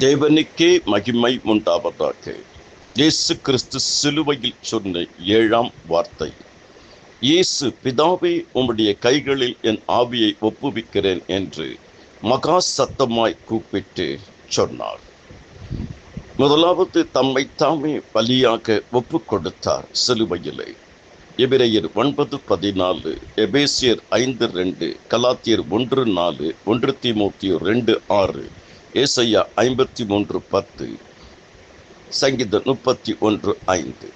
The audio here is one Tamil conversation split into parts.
தேவனுக்கே மகிமை உண்டாவதாக. இயேசு கிறிஸ்து சிலுவையில் சொன்ன 7ஆம் வார்த்தை, இயேசு பிதாவே உம்முடைய கைகளில் என் ஆவியை ஒப்புவிக்கிறேன் என்று மகா சத்தமாய் கூப்பிட்டு சொன்னார். முதலாவது தம்மை தாமே பலியாக ஒப்பு கொடுத்தார் சிலுவையிலே. எபிரெயர் 9:14, எபேசியர் 5:2, கலாத்தியர் 1:4, 1 தீமோத்தேயு 2:6, ஏசாயா 53:10, சங்கீதம் 31:5.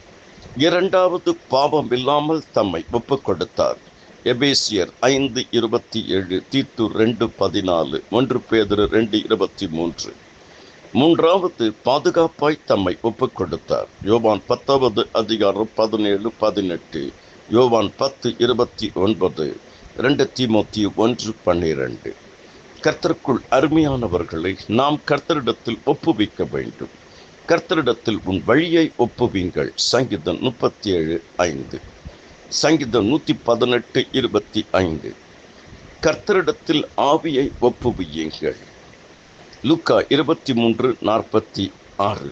இரண்டாவது பாவம் இல்லாமல் தம்மை ஒப்புக் கொடுத்தார். எபேசியர் 5:27, தீத்து 2:14, 1 பேதுரு 2:23. மூன்றாவது பாதுகாப்பாய் தம்மை ஒப்புக் கொடுத்தார். யோவான் 10:17-18, யோவான் 10:29, 2 தீமோத்தேயு 1:12. கர்த்தருக்குள் அருமையானவர்களை, நாம் கர்த்தரிடத்தில் ஒப்புவிக்க வேண்டும். கர்த்தரிடத்தில் உன் வழியை ஒப்புவிங்கள். சங்கீதம் 37:5, சங்கீதம் 118:25. கர்த்தரிடத்தில் ஆவியை ஒப்புவியுங்கள். லூக்கா 23:46.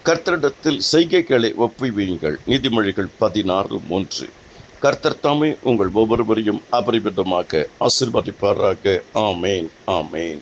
கர்த்தரிடத்தில் செய்கைகளை ஒப்புவியுங்கள். நீதிமொழிகள் 16:3. கர்த்தர் தாமே உங்கள் ஒவ்வொருவரையும் அபரிமிதமாக ஆசீர்வதிப்பாராக. ஆமேன், ஆமேன்.